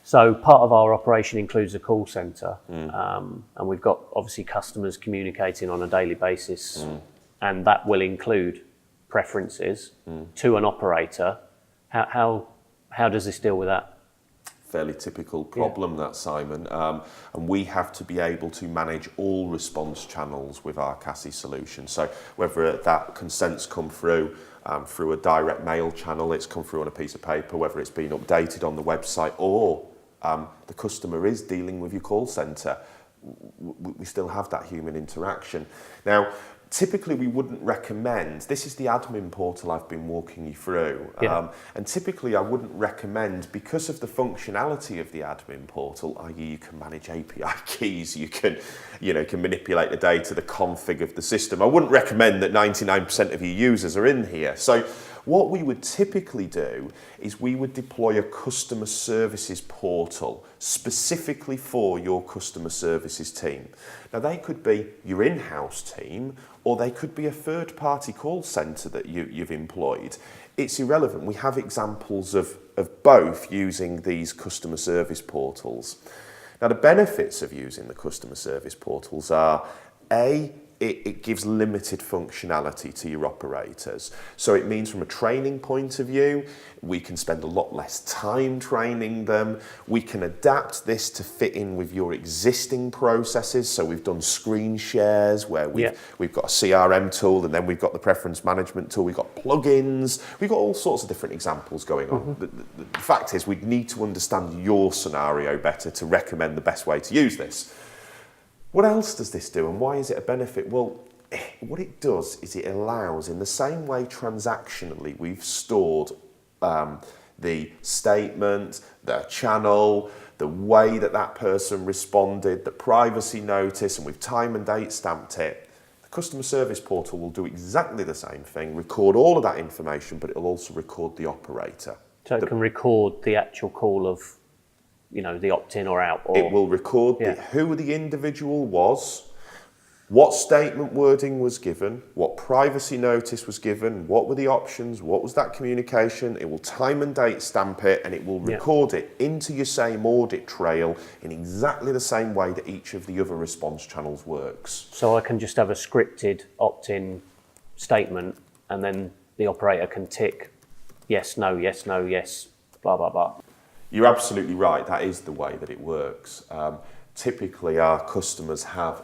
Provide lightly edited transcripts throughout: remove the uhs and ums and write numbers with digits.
So part of our operation includes a call centre, and we've got obviously customers communicating on a daily basis, and that will include preferences to an operator. How does this deal with that? Fairly typical problem, that, Simon. And we have to be able to manage all response channels with our Cassie solution. So whether that consent's come through a direct mail channel, it's come through on a piece of paper, whether it's been updated on the website, or the customer is dealing with your call centre, we still have that human interaction. Now, typically we wouldn't recommend, this is the admin portal I've been walking you through, and typically I wouldn't recommend, because of the functionality of the admin portal, i.e. you can manage API keys, you can manipulate the data, the config of the system. I wouldn't recommend that 99% of your users are in here. So what we would typically do is we would deploy a customer services portal specifically for your customer services team. Now they could be your in-house team, or they could be a third-party call centre that you've employed. It's irrelevant. We have examples of both using these customer service portals. Now the benefits of using the customer service portals are, A, it gives limited functionality to your operators. So it means from a training point of view, we can spend a lot less time training them. We can adapt this to fit in with your existing processes. So we've done screen shares where we've got a CRM tool, and then we've got the preference management tool, we've got plugins, we've got all sorts of different examples going on. The fact is, we need to understand your scenario better to recommend the best way to use this. What else does this do, and why is it a benefit? Well, what it does is it allows, in the same way transactionally we've stored the statement, the channel, the way that person responded, the privacy notice, and we've time and date stamped it. The customer service portal will do exactly the same thing, record all of that information, but it'll also record the operator. So it can record the actual call of the opt-in or out? Or... It will record who the individual was, what statement wording was given, what privacy notice was given, what were the options, what was that communication. It will time and date stamp it, and it will record it into your same audit trail in exactly the same way that each of the other response channels works. So I can just have a scripted opt-in statement, and then the operator can tick yes, no, yes, blah, blah, blah. You're absolutely right. That is the way that it works. Typically, our customers have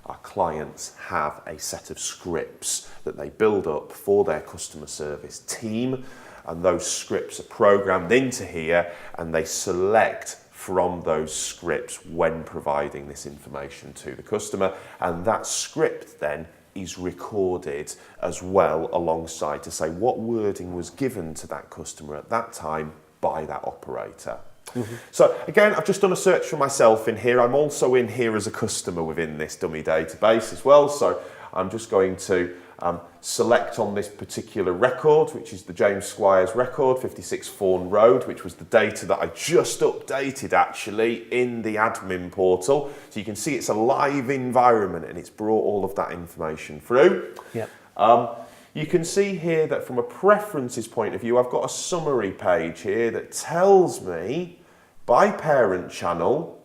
our clients have a set of scripts that they build up for their customer service team, and those scripts are programmed into here, and they select from those scripts when providing this information to the customer, and that script then is recorded as well alongside to say what wording was given to that customer at that time by that operator. So again, I've just done a search for myself in here. I'm also in here as a customer within this dummy database as well. So I'm just going to select on this particular record, which is the James Squires record, 56 Fawn Road, which was the data that I just updated actually in the admin portal. So you can see it's a live environment, and it's brought all of that information through. You can see here that from a preferences point of view, I've got a summary page here that tells me by parent channel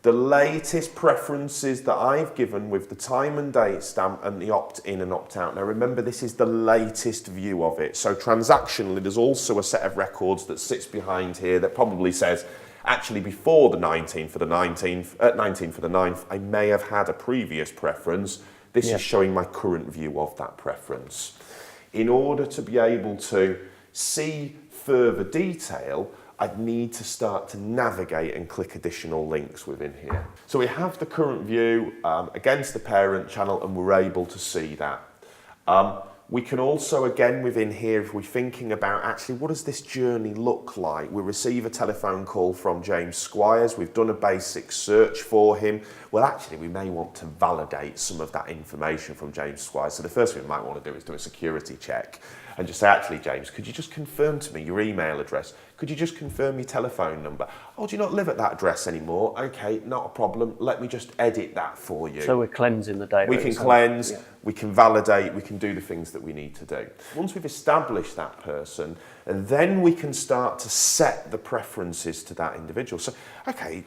the latest preferences that I've given with the time and date stamp and the opt-in and opt-out. Now remember, this is the latest view of it. So transactionally, there's also a set of records that sits behind here that probably says, actually before the 19th for the 9th, I may have had a previous preference. This is showing my current view of that preference. In order to be able to see further detail, I'd need to start to navigate and click additional links within here. So we have the current view against the parent channel, and we're able to see that. We can also, again, within here, if we're thinking about actually what does this journey look like? We receive a telephone call from James Squires. We've done a basic search for him. Well, actually, we may want to validate some of that information from James Squires. So the first thing we might want to do is do a security check. and just say, actually, James, could you just confirm to me your email address? Could you just confirm your telephone number? Oh, do you not live at that address anymore? Okay, not a problem. Let me just edit that for you. So we're cleansing the data. We can cleanse, we can validate, we can do the things that we need to do. Once we've established that person, and then we can start to set the preferences to that individual. So, okay,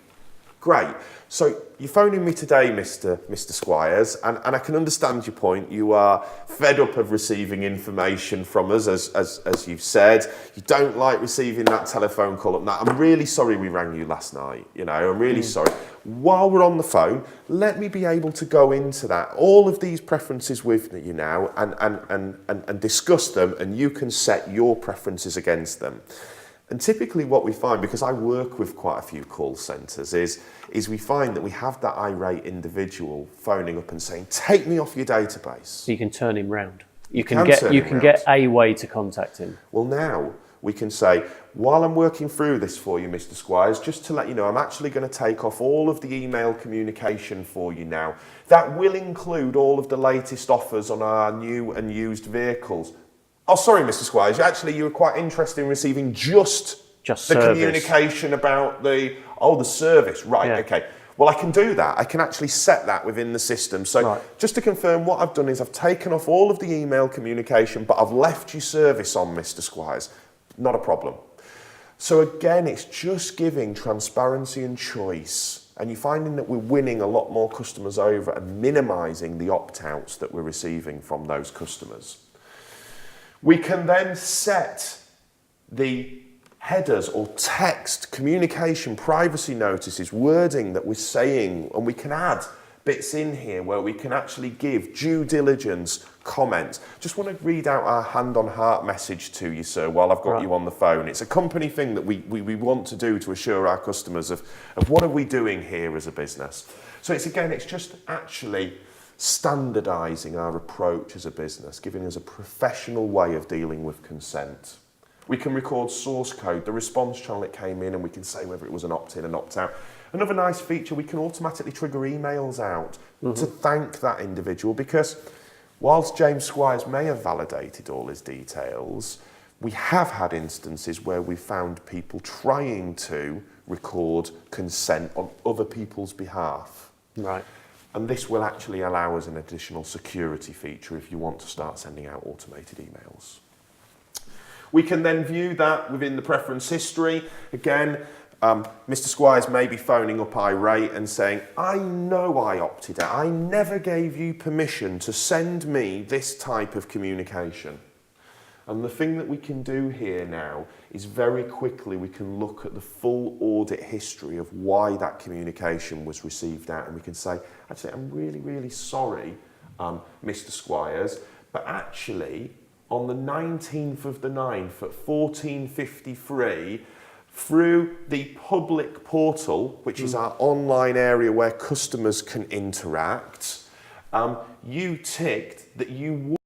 great. So you're phoning me today, Mr. Squires, and I can understand your point. You are fed up of receiving information from us, as you've said. You don't like receiving that telephone call up. Now, I'm really sorry we rang you last night. You know, I'm really sorry. While we're on the phone, let me be able to go into that, all of these preferences with you now, and discuss them, and you can set your preferences against them. And typically what we find, because I work with quite a few call centres, is we find that we have that irate individual phoning up and saying, take me off your database. So you can turn him round. You can get a way to contact him. Well, now we can say, while I'm working through this for you, Mr. Squires, just to let you know, I'm actually going to take off all of the email communication for you now. That will include all of the latest offers on our new and used vehicles. Oh, sorry, Mr. Squires. Actually, you were quite interested in receiving just the service. Communication about the service. Right, yeah. Okay. Well, I can do that. I can actually set that within the system. So just to confirm, what I've done is I've taken off all of the email communication, but I've left your service on, Mr. Squires. Not a problem. So again, it's just giving transparency and choice. And you're finding that we're winning a lot more customers over and minimising the opt-outs that we're receiving from those customers. We can then set the headers or text, communication, privacy notices, wording that we're saying, and we can add bits in here where we can actually give due diligence comments. Just want to read out our hand on heart message to you, sir, while I've got you on the phone. It's a company thing that we want to do to assure our customers of what are we doing here as a business. So it's just actually standardising our approach as a business, giving us a professional way of dealing with consent. We can record source code, the response channel it came in, and we can say whether it was an opt-in and opt-out. Another nice feature, we can automatically trigger emails out to thank that individual, because whilst James Squires may have validated all his details, we have had instances where we found people trying to record consent on other people's behalf. Right. And this will actually allow us an additional security feature if you want to start sending out automated emails. We can then view that within the preference history. Again, Mr. Squires may be phoning up irate and saying, I know I opted out. I never gave you permission to send me this type of communication. And the thing that we can do here now is very quickly we can look at the full audit history of why that communication was received out, and we can say, actually, I'm really, really sorry, Mr. Squires, but actually on the 19th of the 9th at 14:53, through the public portal, which is our online area where customers can interact, you ticked that you